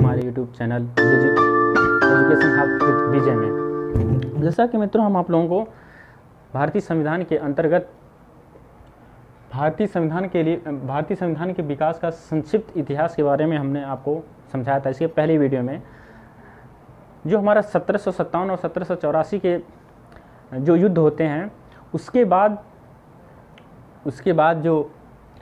हमारे YouTube channel Education Hub with Vijay में। जैसा कि मित्रों, हम आप लोगों को भारतीय संविधान के अंतर्गत भारतीय संविधान के विकास का संक्षिप्त इतिहास के बारे में हमने आपको समझाया था इसके पहले वीडियो में। जो हमारा 1757 और 1784 के जो युद्ध होते हैं, उसके बाद जो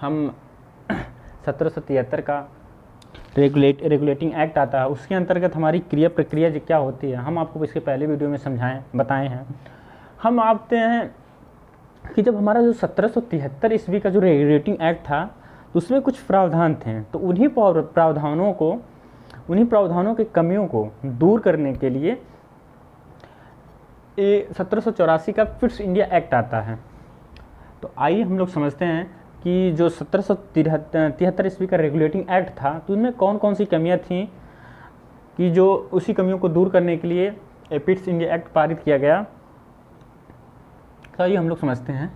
हम 1773 का रेगुलेटिंग एक्ट आता है, उसके अंतर्गत हमारी क्रिया प्रक्रिया क्या होती है, हम आपको इसके पहले वीडियो में बताए हैं। हम आपते हैं कि जब हमारा जो 1773 ईस्वी का जो रेगुलेटिंग एक्ट था, तो उसमें कुछ प्रावधान थे। तो उन्हीं प्रावधानों की कमियों को दूर करने के लिए 1784 का फिट्स इंडिया एक्ट आता है। तो आइए हम लोग समझते हैं कि जो 1773 ईस्वी का रेगुलेटिंग एक्ट था, तो उनमें कौन कौन सी कमियां थीं कि जो उसी कमियों को दूर करने के लिए फिट्स इंडिया एक्ट पारित किया गया। तो आइए हम लोग समझते हैं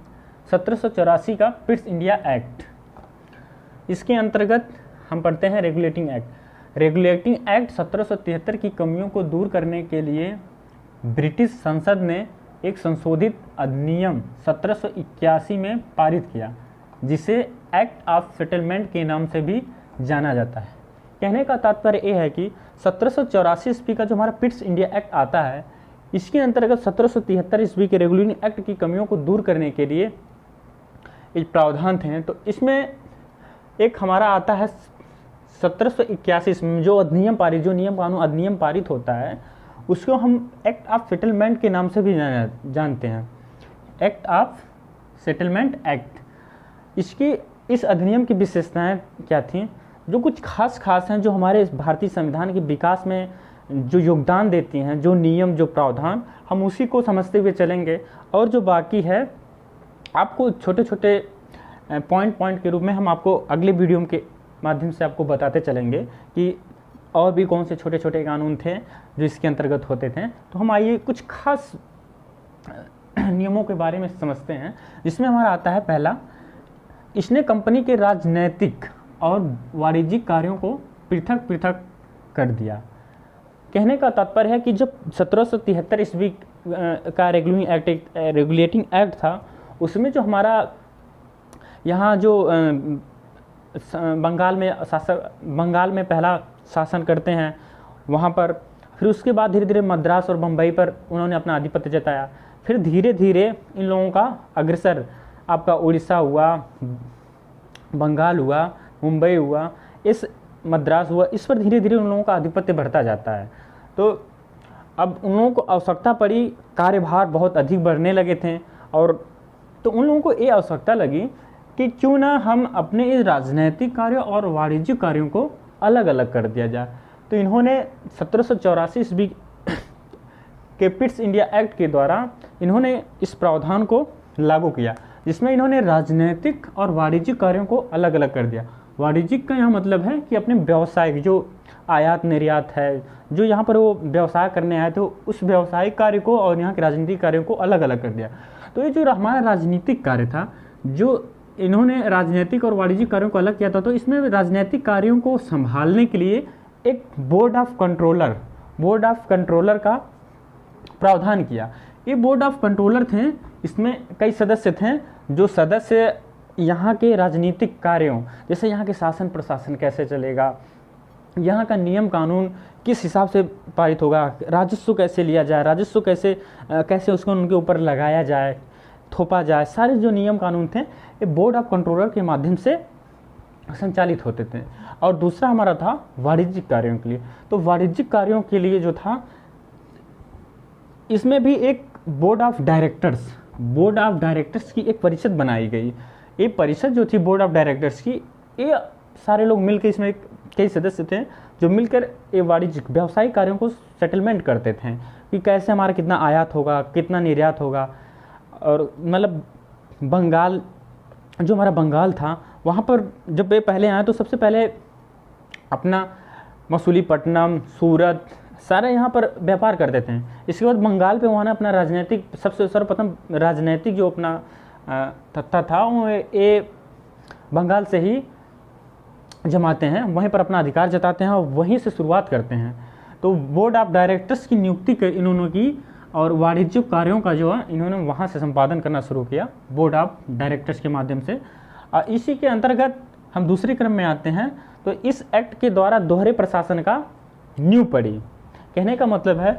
1784 का फिट्स इंडिया एक्ट। इसके अंतर्गत हम पढ़ते हैं रेगुलेटिंग एक्ट। रेगुलेटिंग एक्ट 1773 की कमियों को दूर करने के लिए ब्रिटिश संसद ने एक संशोधित अधिनियम 1781 में पारित किया, जिसे एक्ट ऑफ सेटलमेंट के नाम से भी जाना जाता है। कहने का तात्पर्य यह है कि 1784 ईस्वी का जो हमारा फिट्स इंडिया एक्ट आता है, इसके अंतर्गत 1773 ईस्वी के रेगुलेटिंग एक्ट की कमियों को दूर करने के लिए एक प्रावधान थे। तो इसमें एक हमारा आता है 1781 में जो नियम कानून अधिनियम पारित होता है, उसको हम एक्ट ऑफ सेटलमेंट के नाम से भी जानते हैं, एक्ट ऑफ सेटलमेंट एक्ट। इस अधिनियम की विशेषताएं क्या थीं, जो कुछ खास हैं, जो हमारे भारतीय संविधान के विकास में जो योगदान देती हैं, जो नियम, जो प्रावधान, हम उसी को समझते हुए चलेंगे। और जो बाकी है, आपको छोटे छोटे पॉइंट के रूप में हम आपको अगले वीडियो के माध्यम से आपको बताते चलेंगे कि और भी कौन से छोटे छोटे कानून थे जो इसके अंतर्गत होते थे। तो हम आइए कुछ खास नियमों के बारे में समझते हैं, जिसमें हमारा आता है पहला, इसने कंपनी के राजनैतिक और वाणिज्यिक कार्यों को पृथक पृथक कर दिया। कहने का तात्पर्य है कि जब 1773 ईस्वी का रेगुलेटिंग एक्ट था, उसमें जो हमारा यहाँ जो बंगाल में पहला शासन करते हैं, वहाँ पर फिर उसके बाद धीरे धीरे मद्रास और बम्बई पर उन्होंने अपना आधिपत्य जताया। फिर धीरे धीरे इन लोगों का अग्रसर आपका उड़ीसा हुआ, बंगाल हुआ, मुंबई हुआ, इस मद्रास हुआ, इस पर धीरे धीरे उन लोगों का आधिपत्य बढ़ता जाता है। तो अब उन लोगों को आवश्यकता पड़ी, कार्यभार बहुत अधिक बढ़ने लगे थे, और तो उन लोगों को ये आवश्यकता लगी कि क्यों ना हम अपने इस राजनैतिक कार्यों और वाणिज्यिक कार्यों को अलग अलग कर दिया जाए। तो इन्होंने 1784 ईस्वी के फिट्स इंडिया एक्ट के द्वारा इन्होंने इस प्रावधान को लागू किया, जिसमें इन्होंने राजनैतिक और वाणिज्यिक कार्यों को अलग अलग कर दिया। वाणिज्यिक का यहाँ मतलब है कि अपने व्यवसायिक जो आयात निर्यात है, जो यहाँ पर वो व्यवसाय करने आए थे, उस व्यवसायिक कार्य को और यहाँ के राजनीतिक कार्यों को अलग अलग कर दिया। तो ये जो हमारा राजनीतिक कार्य था, जो इन्होंने राजनीतिक और वाणिज्यिक कार्यों को अलग किया था, तो इसमें राजनीतिक कार्यों को संभालने के लिए एक बोर्ड ऑफ कंट्रोलर का प्रावधान किया। ये बोर्ड ऑफ कंट्रोलर थे, इसमें कई सदस्य थे, जो सदस्य यहाँ के राजनीतिक कार्यों, जैसे यहाँ के शासन प्रशासन कैसे चलेगा, यहाँ का नियम कानून किस हिसाब से पारित होगा, राजस्व कैसे लिया जाए, राजस्व कैसे उसको उनके ऊपर लगाया जाए, थोपा जाए, सारे जो नियम कानून थे, ये बोर्ड ऑफ कंट्रोलर के माध्यम से संचालित होते थे। और दूसरा हमारा था वाणिज्यिक कार्यों के लिए। तो वाणिज्यिक कार्यों के लिए जो था, इसमें भी एक बोर्ड ऑफ डायरेक्टर्स की एक परिषद बनाई गई। ये परिषद जो थी बोर्ड ऑफ डायरेक्टर्स की, ये सारे लोग मिलकर, इसमें कई सदस्य थे जो मिलकर ये वाणिज्यिक व्यावसायिक कार्यों को सेटलमेंट करते थे कि कैसे हमारा कितना आयात होगा, कितना निर्यात होगा। और मतलब जो हमारा बंगाल था, वहाँ पर जब ये पहले आए, तो सबसे पहले अपना मसूलीपट्टनम, सूरत, सारे यहाँ पर व्यापार करते थे। इसके बाद बंगाल पे वहाँ ने अपना सबसे सर्वप्रथम राजनीतिक जो अपना तत्ता था, वो ये बंगाल से ही जमाते हैं, वहीं पर अपना अधिकार जताते हैं और वहीं से शुरुआत करते हैं। तो बोर्ड ऑफ डायरेक्टर्स की नियुक्ति इन्होंने की और वाणिज्यिक कार्यों का जो है इन्होंने वहाँ से संपादन करना शुरू किया बोर्ड ऑफ डायरेक्टर्स के माध्यम से। इसी के अंतर्गत हम दूसरे क्रम में आते हैं। तो इस एक्ट के द्वारा दोहरे प्रशासन का नींव पड़ी। कहने का मतलब है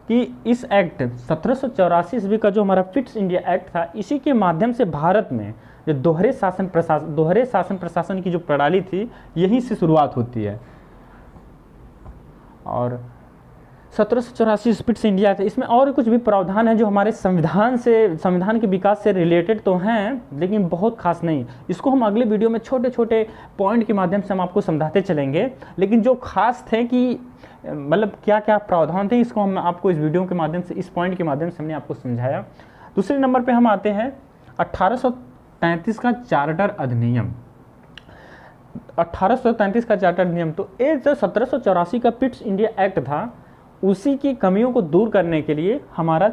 कि इस एक्ट 1784 ईस्वी का जो हमारा फिट्स इंडिया एक्ट था, इसी के माध्यम से भारत में जो दोहरे शासन प्रशासन की जो प्रणाली थी, यहीं से शुरुआत होती है। और 1784 फिट्स इंडिया था, इसमें और कुछ भी प्रावधान है जो हमारे संविधान के विकास से रिलेटेड तो हैं, लेकिन बहुत खास नहीं। इसको हम अगले वीडियो में छोटे छोटे पॉइंट के माध्यम से हम आपको समझाते चलेंगे, लेकिन जो खास थे कि मतलब क्या क्या प्रावधान थे, इसको हम आपको इस वीडियो के माध्यम से, इस पॉइंट के माध्यम से हमने आपको समझाया। दूसरे नंबर पे हम आते हैं 1833 का चार्टर अधिनियम। 1833 का चार्टर अधिनियम, तो ये जो 1784 का फिट्स इंडिया एक्ट था, उसी की कमियों को दूर करने के लिए हमारा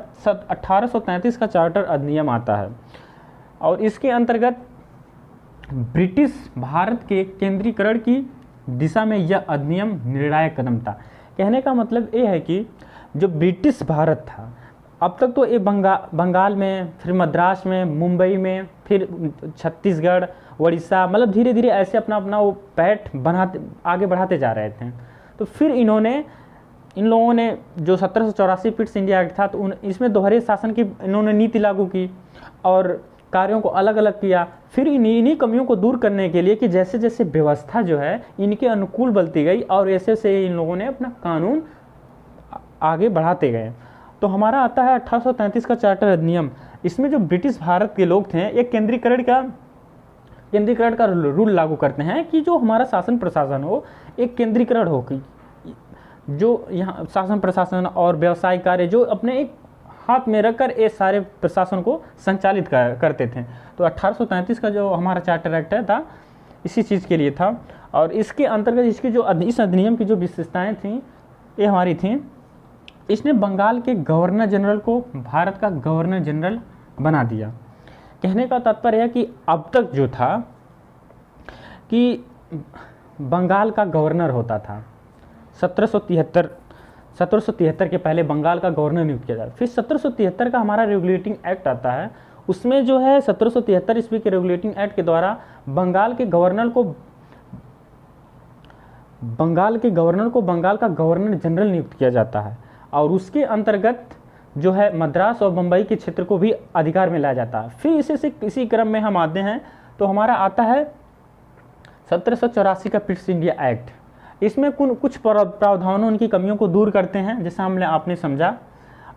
1833 का चार्टर अधिनियम आता है। और इसके अंतर्गत ब्रिटिश भारत के केंद्रीकरण की दिशा में यह अधिनियम निर्णायक कदम था। कहने का मतलब ये है कि जो ब्रिटिश भारत था, अब तक तो ये बंगाल में, फिर मद्रास में, मुंबई में, फिर छत्तीसगढ़, उड़ीसा, मतलब धीरे धीरे ऐसे अपना वो पैठ आगे बढ़ाते जा रहे थे। तो फिर इन लोगों ने जो 1784 फिट्स इंडिया एक्ट था, तो इसमें दोहरे शासन की इन्होंने नीति लागू की और कार्यों को अलग अलग किया। फिर इन्हीं कमियों को दूर करने के लिए कि जैसे जैसे व्यवस्था जो है इनके अनुकूल बनती गई और ऐसे से इन लोगों ने अपना कानून आगे बढ़ाते गए। तो हमारा आता है 1833 का चार्टर अधिनियम। इसमें जो ब्रिटिश भारत के लोग थे, एक केंद्रीकरण का रूल लागू करते हैं कि जो हमारा शासन प्रशासन हो, एक केंद्रीकरण हो, कि जो यहाँ शासन प्रशासन और व्यवसायिक कार्य जो अपने एक हाथ में रखकर ये सारे प्रशासन को संचालित करते थे। तो 1833 का जो हमारा चार्टर एक्ट था, इसी चीज़ के लिए था। और इसके अंतर्गत इस अधिनियम की जो विशेषताएं थीं, ये हमारी थीं, इसने बंगाल के गवर्नर जनरल को भारत का गवर्नर जनरल बना दिया। कहने का तात्पर्य है कि अब तक जो था कि बंगाल का गवर्नर होता था, 1773 के पहले बंगाल का गवर्नर नियुक्त किया जाता। फिर 1773 का हमारा रेगुलेटिंग एक्ट आता है। उसमें जो है 1773 ईस्वी के रेगुलेटिंग एक्ट के द्वारा बंगाल के गवर्नर को बंगाल का गवर्नर जनरल नियुक्त किया जाता है। और उसके अंतर्गत जो है मद्रास और बम्बई के क्षेत्र को भी अधिकार में लाया जाता है। फिर इसी क्रम में हम आते हैं, तो हमारा आता है 1784 का फिट्स इंडिया एक्ट। इसमें कुछ प्रावधानों उनकी कमियों को दूर करते हैं, जैसा आपने समझा।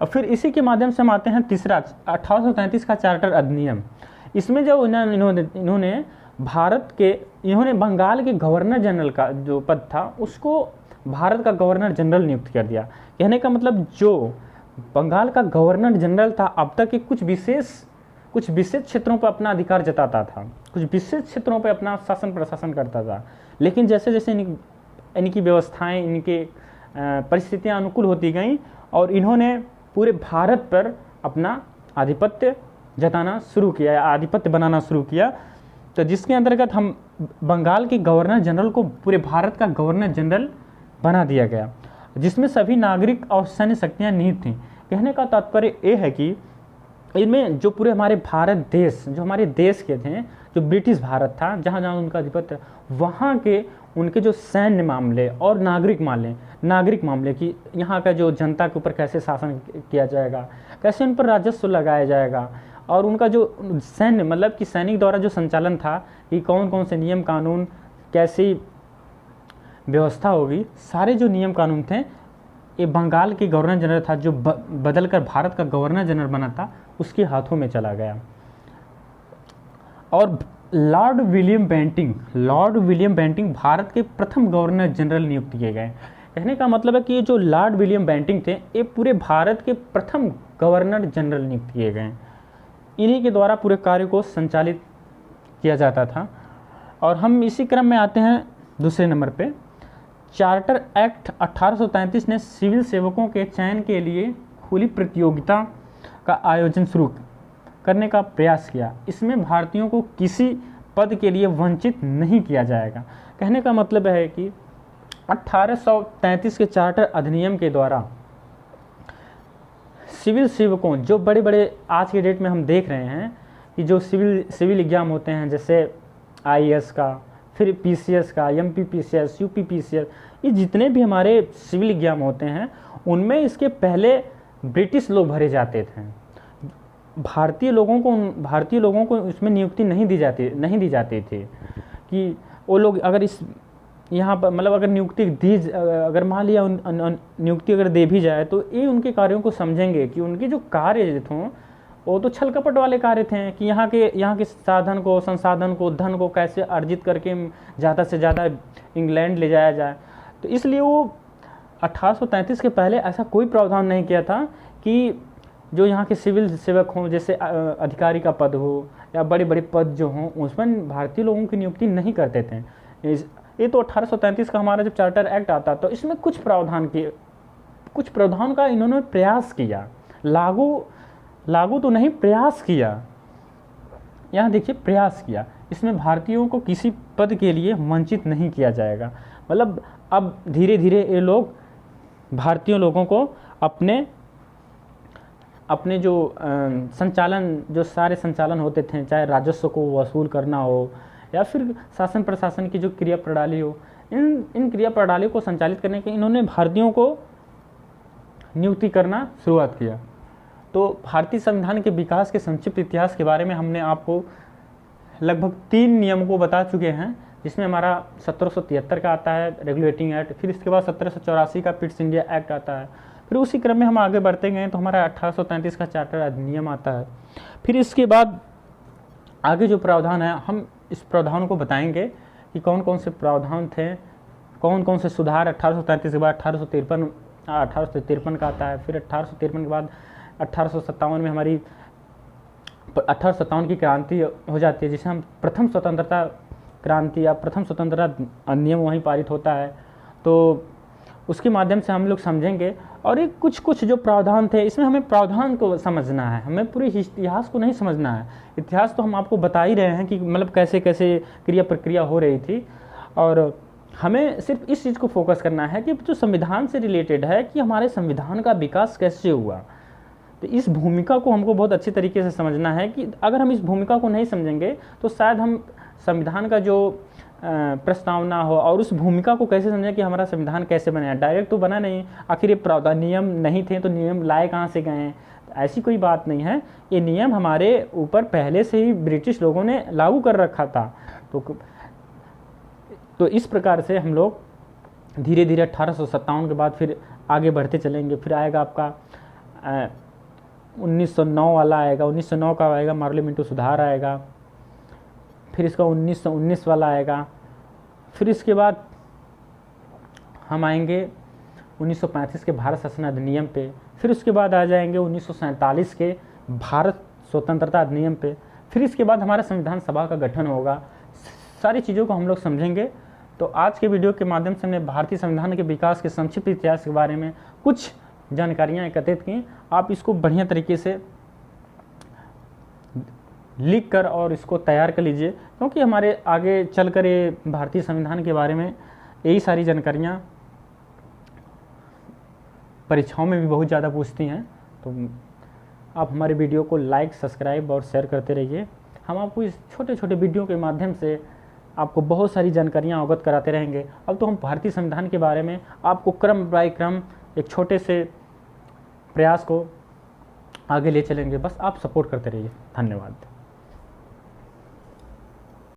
और फिर इसी के माध्यम से हम आते हैं तीसरा 1833 का चार्टर अधिनियम। इसमें जो इन्होंने बंगाल के गवर्नर जनरल का जो पद था, उसको भारत का गवर्नर जनरल नियुक्त कर दिया। कहने का मतलब जो बंगाल का गवर्नर जनरल था, अब तक के कुछ विशेष क्षेत्रों पर अपना अधिकार जताता था, कुछ विशेष क्षेत्रों पर अपना शासन प्रशासन करता था। लेकिन जैसे जैसे इनकी व्यवस्थाएं, इनके परिस्थितियां अनुकूल होती गईं और इन्होंने पूरे भारत पर अपना आधिपत्य जताना शुरू किया, आधिपत्य बनाना शुरू किया। तो जिसके अंतर्गत हम बंगाल के गवर्नर जनरल को पूरे भारत का गवर्नर जनरल बना दिया गया, जिसमें सभी नागरिक और सैन्य शक्तियाँ निहित थीं। कहने का तात्पर्य ये है कि इनमें जो पूरे हमारे भारत देश, जो हमारे देश के थे, जो ब्रिटिश भारत था, जहाँ जहाँ उनका आधिपत्य, वहाँ के उनके जो सैन्य मामले और नागरिक मामले कि यहाँ का जो जनता के ऊपर कैसे शासन किया जाएगा, कैसे उन पर राजस्व लगाया जाएगा, और उनका जो सैन्य मतलब कि सैनिक द्वारा जो संचालन था कि कौन कौन से नियम कानून, कैसी व्यवस्था होगी, सारे जो नियम कानून थे, ये बंगाल के गवर्नर जनरल था, जो बदल कर भारत का गवर्नर जनरल बना था, उसके हाथों में चला गया। और लॉर्ड विलियम बेंटिंग भारत के प्रथम गवर्नर जनरल नियुक्त किए गए। कहने का मतलब है कि ये जो लॉर्ड विलियम बेंटिंग थे, ये पूरे भारत के प्रथम गवर्नर जनरल नियुक्त किए गए। इन्हीं के द्वारा पूरे कार्य को संचालित किया जाता था। और हम इसी क्रम में आते हैं दूसरे नंबर पे, चार्टर एक्ट 1833 ने सिविल सेवकों के चयन के लिए खुली प्रतियोगिता का आयोजन शुरू करने का प्रयास किया। इसमें भारतीयों को किसी पद के लिए वंचित नहीं किया जाएगा। कहने का मतलब है कि 1833 के चार्टर अधिनियम के द्वारा सिविल सेवकों, जो बड़े बड़े आज के डेट में हम देख रहे हैं कि जो सिविल एग्जाम होते हैं, जैसे आईएएस का, फिर पीसीएस का, एमपीपीसीएस, यूपीपीसीएस, ये जितने भी हमारे सिविल एग्जाम होते हैं उनमें इसके पहले ब्रिटिश लोग भरे जाते थे। भारतीय लोगों को इसमें नियुक्ति नहीं दी जाती थी कि वो लोग अगर इस यहाँ पर मतलब अगर अगर मान लिया नियुक्ति अगर दे भी जाए तो ये उनके कार्यों को समझेंगे कि उनके जो कार्य थे वो तो छल कपट वाले कार्य थे कि यहाँ के संसाधन को धन को कैसे अर्जित करके ज़्यादा से ज़्यादा इंग्लैंड ले जाया जाए। तो इसलिए वो 1833 के पहले ऐसा कोई प्रावधान नहीं किया था कि जो यहाँ के सिविल सेवक हों, जैसे अधिकारी का पद हो या बड़े बड़े पद जो हों, उसमें भारतीय लोगों की नियुक्ति नहीं करते थे। ये तो 1833 का हमारा जब चार्टर एक्ट आता तो इसमें कुछ प्रावधान का इन्होंने प्रयास किया, लागू तो नहीं, प्रयास किया। यहाँ देखिए, प्रयास किया। इसमें भारतीयों को किसी पद के लिए वंचित नहीं किया जाएगा। मतलब अब धीरे धीरे ये लोग भारतीय लोगों को अपने जो सारे संचालन होते थे, चाहे राजस्व को वसूल करना हो या फिर शासन प्रशासन की जो क्रिया प्रणाली हो, इन क्रिया प्रणाली को संचालित करने के इन्होंने भारतीयों को नियुक्ति करना शुरुआत किया। तो भारतीय संविधान के विकास के संक्षिप्त इतिहास के बारे में हमने आपको लगभग 3 नियम को बता चुके हैं, जिसमें हमारा 1773 का आता है रेगुलेटिंग एक्ट, फिर इसके बाद 1784 का पिट्स इंडिया एक्ट आता है, फिर उसी क्रम में हम आगे बढ़ते गए तो हमारा 1833 का चार्टर अधिनियम आता है। फिर इसके बाद आगे जो प्रावधान है, हम इस प्रावधान को बताएंगे कि कौन कौन से प्रावधान थे, कौन कौन से सुधार 1833 के बाद 1853 का आता है। फिर 1853 के बाद 1857 में हमारी 1857 की क्रांति हो जाती है, जिसे हम प्रथम स्वतंत्रता क्रांति या प्रथम स्वतंत्रता अधिनियम वहीं पारित होता है। तो उसके माध्यम से हम लोग समझेंगे। और ये कुछ जो प्रावधान थे, इसमें हमें प्रावधान को समझना है, हमें पूरे इतिहास को नहीं समझना है। इतिहास तो हम आपको बता ही रहे हैं कि मतलब कैसे कैसे क्रिया प्रक्रिया हो रही थी, और हमें सिर्फ इस चीज़ को फोकस करना है कि जो संविधान से रिलेटेड है कि हमारे संविधान का विकास कैसे हुआ। तो इस भूमिका को हमको बहुत अच्छी तरीके से समझना है कि अगर हम इस भूमिका को नहीं समझेंगे तो शायद हम संविधान का जो प्रस्तावना हो और उस भूमिका को कैसे समझें कि हमारा संविधान कैसे बना है। डायरेक्ट तो बना नहीं, आखिर ये प्रावधान नियम नहीं थे तो नियम लाए कहाँ से गए हैं, ऐसी कोई बात नहीं है। ये नियम हमारे ऊपर पहले से ही ब्रिटिश लोगों ने लागू कर रखा था। तो इस प्रकार से हम लोग धीरे धीरे 1857 के बाद फिर आगे बढ़ते चलेंगे। फिर आएगा आपका 1909 वाला आएगा, 1909 का आएगा पार्लियामेंट सुधार आएगा, फिर इसका 1919 वाला आएगा। फिर इसके बाद हम आएंगे 1935 के भारत शासन अधिनियम पे, फिर उसके बाद आ जाएंगे 1947 के भारत स्वतंत्रता अधिनियम पे, फिर इसके बाद हमारा संविधान सभा का गठन होगा। सारी चीज़ों को हम लोग समझेंगे। तो आज के वीडियो के माध्यम से हमने भारतीय संविधान के विकास के संक्षिप्त इतिहास के बारे में कुछ जानकारियाँ एकत्रित की। आप इसको बढ़िया तरीके से लिख कर और इसको तैयार कर लीजिए, क्योंकि हमारे आगे चलकर ये भारतीय संविधान के बारे में यही सारी जानकारियाँ परीक्षाओं में भी बहुत ज़्यादा पूछती हैं। तो आप हमारे वीडियो को लाइक, सब्सक्राइब और शेयर करते रहिए। हम आपको इस छोटे छोटे वीडियो के माध्यम से आपको बहुत सारी जानकारियाँ अवगत कराते रहेंगे। अब तो हम भारतीय संविधान के बारे में आपको क्रम बाय क्रम एक छोटे से प्रयास को आगे ले चलेंगे। बस आप सपोर्ट करते रहिए। धन्यवाद।